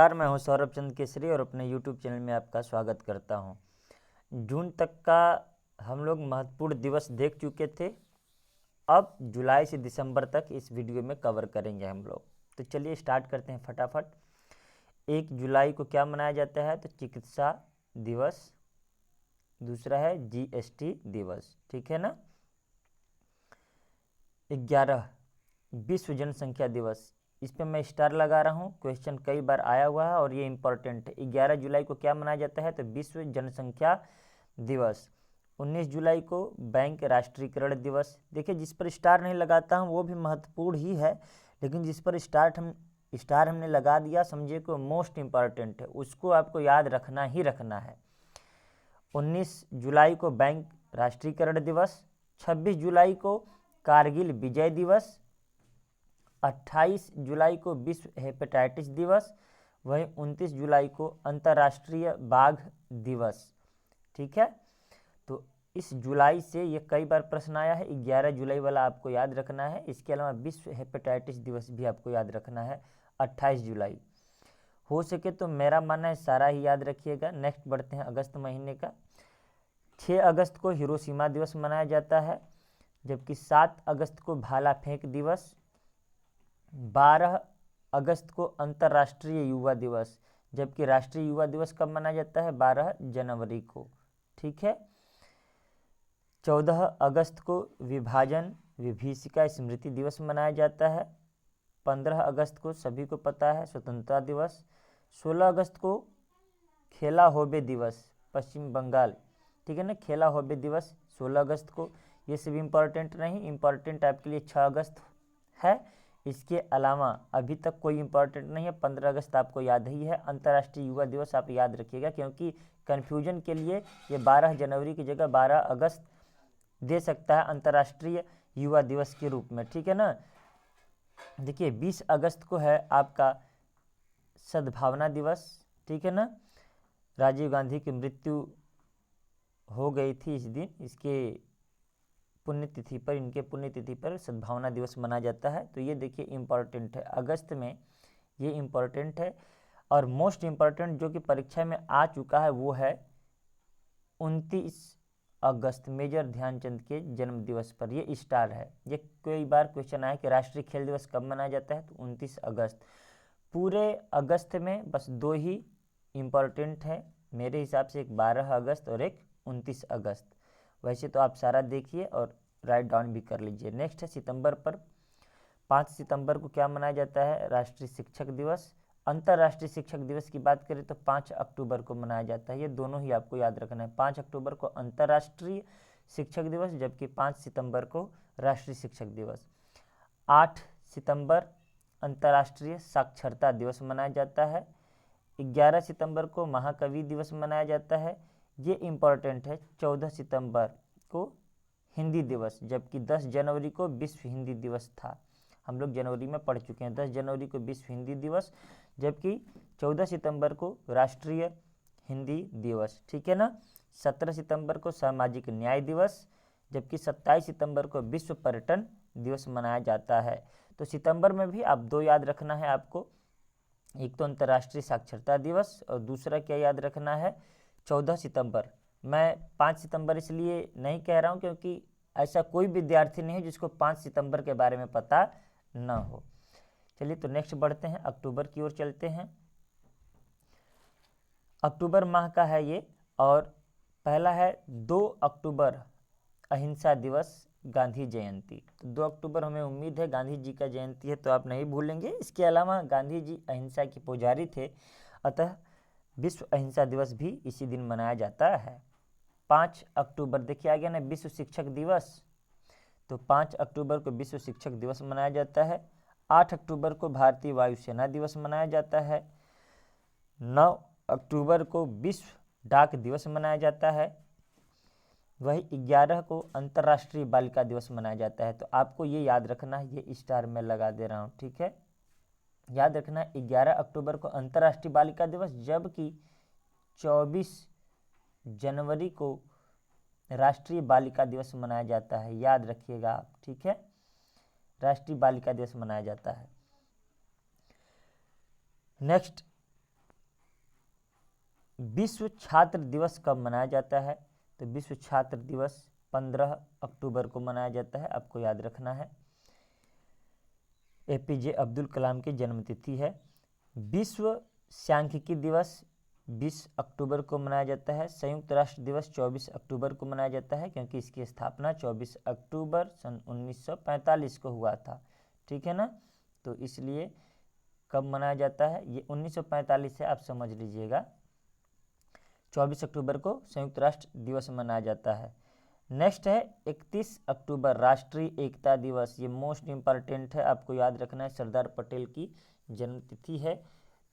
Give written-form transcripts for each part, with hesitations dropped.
नमस्कार, मैं हूं सौरभ चंद्र केसरी और अपने यूट्यूब चैनल में आपका स्वागत करता हूं। जून तक का हम लोग महत्वपूर्ण दिवस देख चुके थे। अब जुलाई से दिसंबर तक इस वीडियो में कवर करेंगे हम लोग। तो चलिए स्टार्ट करते हैं फटाफट। 1 जुलाई को क्या मनाया जाता है? तो चिकित्सा दिवस। दूसरा है जीएसटी दिवस, ठीक है ना। 11 विश्व जनसंख्या दिवस। इस पे मैं स्टार लगा रहा हूँ, क्वेश्चन कई बार आया हुआ है और ये इंपॉर्टेंट है। 11 जुलाई को क्या मनाया जाता है? तो विश्व जनसंख्या दिवस। 19 जुलाई को बैंक राष्ट्रीयकरण दिवस। देखिए, जिस पर स्टार नहीं लगाता हूँ वो भी महत्वपूर्ण ही है, लेकिन जिस पर स्टार हमने लगा दिया, समझिए को मोस्ट इम्पॉर्टेंट है, उसको आपको याद रखना ही रखना है। 19 जुलाई को बैंक राष्ट्रीयकरण दिवस। 26 जुलाई को कारगिल विजय दिवस। 28 जुलाई को विश्व हेपेटाइटिस दिवस। वहीं 29 जुलाई को अंतर्राष्ट्रीय बाघ दिवस, ठीक है। तो इस जुलाई से ये कई बार प्रश्न आया है, 11 जुलाई वाला आपको याद रखना है। इसके अलावा विश्व हेपेटाइटिस दिवस भी आपको याद रखना है 28 जुलाई। हो सके तो मेरा मानना है सारा ही याद रखिएगा। नेक्स्ट बढ़ते हैं अगस्त महीने का। 6 अगस्त को हिरोशिमा दिवस मनाया जाता है, जबकि 7 अगस्त को भाला फेंक दिवस। 12 अगस्त को अंतर्राष्ट्रीय युवा दिवस, जबकि राष्ट्रीय युवा दिवस कब मनाया जाता है? 12 जनवरी को, ठीक है। 14 अगस्त को विभाजन विभीषिका स्मृति दिवस मनाया जाता है। 15 अगस्त को सभी को पता है स्वतंत्रता दिवस। 16 अगस्त को खेला होबे दिवस, पश्चिम बंगाल, ठीक है ना। खेला होबे दिवस 16 अगस्त को। ये सभी इंपॉर्टेंट नहीं, इंपॉर्टेंट आपके लिए 6 अगस्त है। इसके अलावा अभी तक कोई इंपॉर्टेंट नहीं है। 15 अगस्त आपको याद ही है। अंतर्राष्ट्रीय युवा दिवस आप याद रखिएगा, क्योंकि कन्फ्यूजन के लिए ये 12 जनवरी की जगह 12 अगस्त दे सकता है अंतर्राष्ट्रीय युवा दिवस के रूप में, ठीक है ना। देखिए, 20 अगस्त को है आपका सद्भावना दिवस, ठीक है ना। राजीव गांधी की मृत्यु हो गई थी इस दिन, इसके पुण्यतिथि पर, इनके पुण्यतिथि पर सद्भावना दिवस मनाया जाता है। तो ये देखिए इंपॉर्टेंट है, अगस्त में ये इंपॉर्टेंट है। और मोस्ट इम्पॉर्टेंट जो कि परीक्षा में आ चुका है वो है 29 अगस्त, मेजर ध्यानचंद के जन्म दिवस पर। ये स्टार है। ये कई बार क्वेश्चन आया कि राष्ट्रीय खेल दिवस कब मनाया जाता है? तो 29 अगस्त। पूरे अगस्त में बस 2 ही इम्पॉर्टेंट है मेरे हिसाब से, एक 12 अगस्त और एक 29 अगस्त। वैसे तो आप सारा देखिए और राइट डाउन भी कर लीजिए। नेक्स्ट है सितंबर पर। 5 सितंबर को क्या मनाया जाता है? राष्ट्रीय शिक्षक दिवस। अंतर्राष्ट्रीय शिक्षक दिवस की बात करें तो 5 अक्टूबर को मनाया जाता है। ये दोनों ही आपको याद रखना है। 5 अक्टूबर को अंतर्राष्ट्रीय शिक्षक दिवस, जबकि 5 सितंबर को राष्ट्रीय शिक्षक दिवस। 8 सितंबर अंतर्राष्ट्रीय साक्षरता दिवस मनाया जाता है। 11 सितंबर को महाकवि दिवस मनाया जाता है। ये इम्पॉर्टेंट है। 14 सितंबर को हिंदी दिवस, जबकि 10 जनवरी को विश्व हिंदी दिवस था। हम लोग जनवरी में पढ़ चुके हैं। 10 जनवरी को विश्व हिंदी दिवस, जबकि 14 सितंबर को राष्ट्रीय हिंदी दिवस, ठीक है ना। 17 सितंबर को सामाजिक न्याय दिवस, जबकि 27 सितंबर को विश्व पर्यटन दिवस मनाया जाता है। तो सितंबर में भी आप 2 याद रखना है आपको, एक तो अंतर्राष्ट्रीय साक्षरता दिवस और दूसरा क्या याद रखना है? 14 सितंबर। मैं 5 सितंबर इसलिए नहीं कह रहा हूँ क्योंकि ऐसा कोई विद्यार्थी नहीं है जिसको 5 सितंबर के बारे में पता न हो। चलिए तो नेक्स्ट बढ़ते हैं, अक्टूबर की ओर चलते हैं। अक्टूबर माह का है ये, और पहला है 2 अक्टूबर अहिंसा दिवस, गांधी जयंती। तो 2 अक्टूबर हमें उम्मीद है गांधी जी का जयंती है तो आप नहीं भूलेंगे। इसके अलावा गांधी जी अहिंसा के पुजारी थे, अतः विश्व अहिंसा दिवस भी इसी दिन मनाया जाता है। 5 अक्टूबर देखिए आ गया ना, विश्व शिक्षक दिवस। तो 5 अक्टूबर को विश्व शिक्षक दिवस मनाया जाता है। 8 अक्टूबर को भारतीय वायुसेना दिवस मनाया जाता है। 9 अक्टूबर को विश्व डाक दिवस मनाया जाता है। वही 11 को अंतर्राष्ट्रीय बालिका दिवस मनाया जाता है। तो आपको ये याद रखना है, ये स्टार में लगा दे रहा हूँ, ठीक है। याद रखना 11 अक्टूबर को अंतर्राष्ट्रीय बालिका दिवस, जबकि 24 जनवरी को राष्ट्रीय बालिका दिवस मनाया जाता है। याद रखिएगा आप, ठीक है। राष्ट्रीय बालिका दिवस मनाया जाता है। नेक्स्ट विश्व छात्र दिवस कब मनाया जाता है? तो विश्व छात्र दिवस 15 अक्टूबर को मनाया जाता है, आपको याद रखना है। एपीजे अब्दुल कलाम की जन्मतिथि है। विश्व सांख्यिकी दिवस 20 अक्टूबर को मनाया जाता है। संयुक्त राष्ट्र दिवस 24 अक्टूबर को मनाया जाता है, क्योंकि इसकी स्थापना 24 अक्टूबर सन 1945 को हुआ था, ठीक है ना। तो इसलिए कब मनाया जाता है? ये 1945 से, आप समझ लीजिएगा। 24 अक्टूबर को संयुक्त राष्ट्र दिवस मनाया जाता है। नेक्स्ट है 31 अक्टूबर राष्ट्रीय एकता दिवस। ये मोस्ट इम्पॉर्टेंट है, आपको याद रखना है, सरदार पटेल की जन्मतिथि है।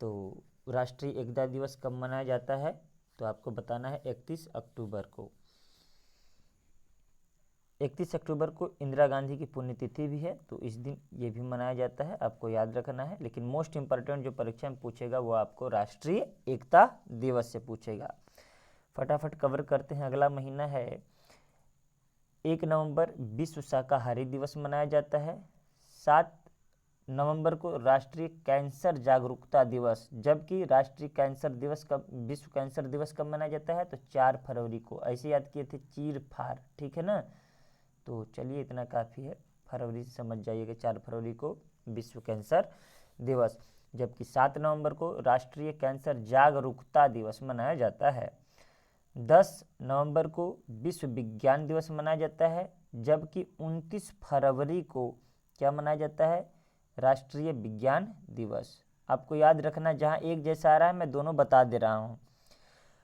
तो राष्ट्रीय एकता दिवस कब मनाया जाता है? तो आपको बताना है 31 अक्टूबर को। 31 अक्टूबर को इंदिरा गांधी की पुण्यतिथि भी है, तो इस दिन ये भी मनाया जाता है, आपको याद रखना है। लेकिन मोस्ट इम्पॉर्टेंट जो परीक्षा में पूछेगा वो आपको राष्ट्रीय एकता दिवस से पूछेगा। फटाफट कवर करते हैं। अगला महीना है 1 नवंबर विश्व शाकाहारी दिवस मनाया जाता है। 7 नवंबर को राष्ट्रीय कैंसर जागरूकता दिवस, जबकि राष्ट्रीय कैंसर दिवस कब, विश्व कैंसर दिवस कब मनाया जाता है? तो 4 फरवरी को। ऐसे याद किए थे, चीर फाड़, ठीक है ना। तो चलिए इतना काफ़ी है, फरवरी से समझ जाइएगा 4 फरवरी को विश्व कैंसर दिवस, जबकि 7 नवंबर को राष्ट्रीय कैंसर जागरूकता दिवस मनाया जाता है। 10 नवंबर को विश्व विज्ञान दिवस मनाया जाता है, जबकि 29 फरवरी को क्या मनाया जाता है? राष्ट्रीय विज्ञान दिवस। आपको याद रखना, जहाँ एक जैसा आ रहा है मैं दोनों बता दे रहा हूँ।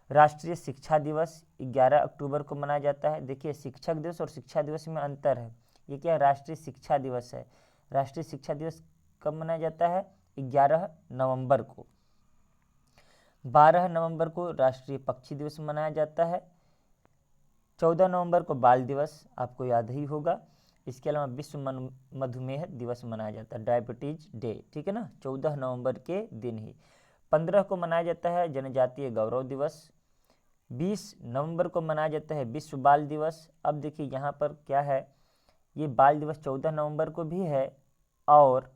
राष्ट्रीय शिक्षा दिवस 11 अक्टूबर को मनाया जाता है। देखिए, शिक्षक दिवस और शिक्षा दिवस में अंतर है। ये क्या है? राष्ट्रीय शिक्षा दिवस है। राष्ट्रीय शिक्षा दिवस कब मनाया जाता है? 11 नवंबर को। 12 नवंबर को राष्ट्रीय पक्षी दिवस मनाया जाता है। 14 नवंबर को बाल दिवस, आपको याद ही होगा। इसके अलावा विश्व मधुमेह दिवस मनाया जाता है, डायबिटीज डे, ठीक है ना, 14 नवंबर के दिन ही। 15 को मनाया जाता है जनजातीय गौरव दिवस। 20 नवंबर को मनाया जाता है विश्व बाल दिवस। अब देखिए यहाँ पर क्या है, ये बाल दिवस 14 नवंबर को भी है और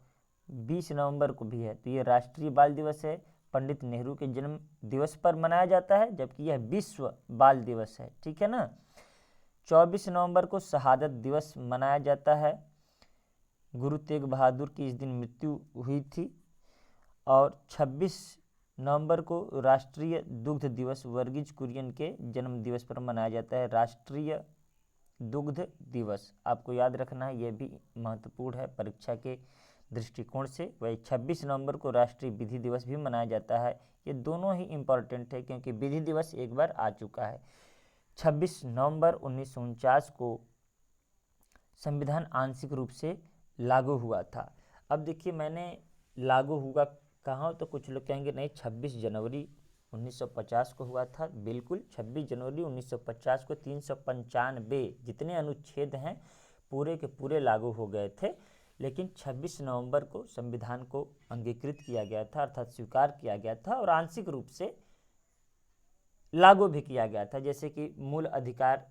20 नवंबर को भी है। तो ये राष्ट्रीय बाल दिवस है, पंडित नेहरू के जन्म दिवस पर मनाया जाता है, जबकि यह विश्व बाल दिवस है, ठीक है ना। 24 नवंबर को शहादत दिवस मनाया जाता है। गुरु तेग बहादुर की इस दिन मृत्यु हुई थी। और 26 नवंबर को राष्ट्रीय दुग्ध दिवस वर्गीज कुरियन के जन्म दिवस पर मनाया जाता है, राष्ट्रीय दुग्ध दिवस। आपको याद रखना है, यह भी महत्वपूर्ण है परीक्षा के दृष्टिकोण से। वही 26 नवंबर को राष्ट्रीय विधि दिवस भी मनाया जाता है। ये दोनों ही इम्पॉर्टेंट है, क्योंकि विधि दिवस एक बार आ चुका है। 26 नवंबर 1949 को संविधान आंशिक रूप से लागू हुआ था। अब देखिए, मैंने लागू हुआ कहाँ, तो कुछ लोग कहेंगे नहीं 26 जनवरी 1950 को हुआ था। बिल्कुल 26 जनवरी 1950 को 395 जितने अनुच्छेद हैं पूरे के पूरे लागू हो गए थे। लेकिन 26 नवंबर को संविधान को अंगीकृत किया गया था, अर्थात स्वीकार किया गया था और आंशिक रूप से लागू भी किया गया था। जैसे कि मूल अधिकार,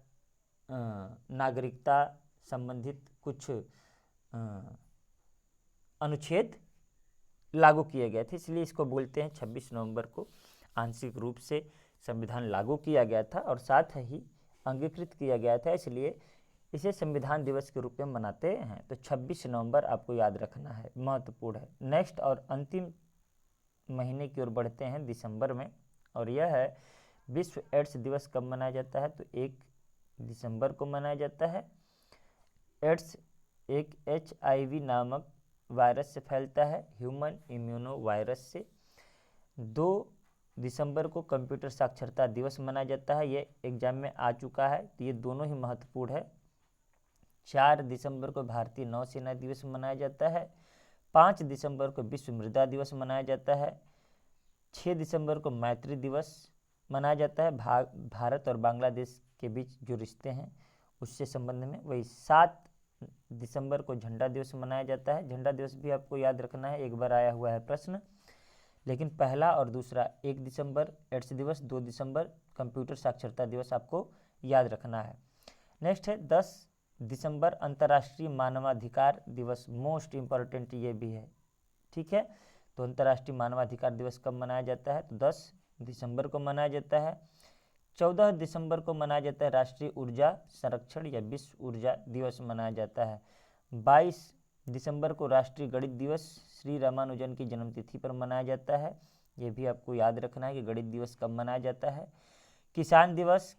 नागरिकता संबंधित कुछ अनुच्छेद लागू किए गए थे, इसलिए इसको बोलते हैं 26 नवंबर को आंशिक रूप से संविधान लागू किया गया था और साथ ही अंगीकृत किया गया था, इसलिए इसे संविधान दिवस के रूप में मनाते हैं। तो 26 नवंबर आपको याद रखना है, महत्वपूर्ण है। नेक्स्ट और अंतिम महीने की ओर बढ़ते हैं, दिसंबर में, और यह है विश्व एड्स दिवस कब मनाया जाता है? तो 1 दिसंबर को मनाया जाता है। एड्स एक HIV नामक वायरस से फैलता है, ह्यूमन इम्यूनो वायरस से। 2 दिसंबर को कंप्यूटर साक्षरता दिवस मनाया जाता है, ये एग्जाम में आ चुका है, तो ये दोनों ही महत्वपूर्ण है। 4 दिसंबर को भारतीय नौसेना दिवस मनाया जाता है। 5 दिसंबर को विश्व मृदा दिवस मनाया जाता है। 6 दिसंबर को मैत्री दिवस मनाया जाता है, भारत और बांग्लादेश के बीच जो रिश्ते हैं उससे संबंध में। वही 7 दिसंबर को झंडा दिवस मनाया जाता है। झंडा दिवस भी आपको याद रखना है, एक बार आया हुआ है प्रश्न, लेकिन पहला और दूसरा 1 दिसंबर एड्स दिवस, 2 दिसंबर कंप्यूटर साक्षरता दिवस आपको याद रखना है। नेक्स्ट है 10 दिसंबर अंतर्राष्ट्रीय मानवाधिकार दिवस, मोस्ट इम्पॉर्टेंट ये भी है, ठीक है। तो अंतर्राष्ट्रीय मानवाधिकार दिवस कब मनाया जाता है? तो 10 दिसंबर को मनाया जाता है। 14 दिसंबर को मनाया जाता है राष्ट्रीय ऊर्जा संरक्षण या विश्व ऊर्जा दिवस मनाया जाता है। 22 दिसंबर को राष्ट्रीय गणित दिवस श्री रामानुजन की जन्मतिथि पर मनाया जाता है। ये भी आपको याद रखना है कि गणित दिवस कब मनाया जाता है। किसान दिवस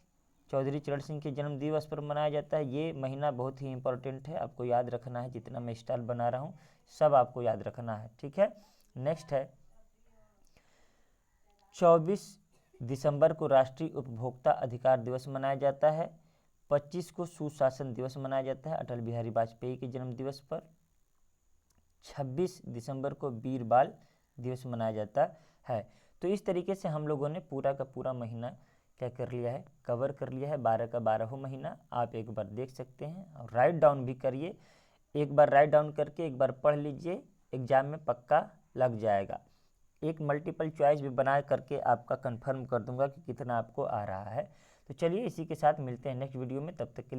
चौधरी चरण सिंह के जन्म दिवस पर मनाया जाता है। ये महीना बहुत ही इंपॉर्टेंट है, आपको याद रखना है। जितना मैं स्टाइल बना रहा हूँ सब आपको याद रखना है, ठीक है। नेक्स्ट है 24 दिसंबर को राष्ट्रीय उपभोक्ता अधिकार दिवस मनाया जाता है। 25 को सुशासन दिवस मनाया जाता है अटल बिहारी वाजपेयी के जन्म दिवस पर। 26 दिसंबर को वीर बाल दिवस मनाया जाता है। तो इस तरीके से हम लोगों ने पूरा का पूरा महीना क्या कर लिया है, कवर कर लिया है। 12 का 12 महीना आप एक बार देख सकते हैं और राइट डाउन भी करिए। एक बार राइट डाउन करके एक बार पढ़ लीजिए, एग्जाम में पक्का लग जाएगा। एक मल्टीपल चॉइस भी बना करके आपका कंफर्म कर दूंगा कि कितना आपको आ रहा है। तो चलिए इसी के साथ मिलते हैं नेक्स्ट वीडियो में, तब तक के लिए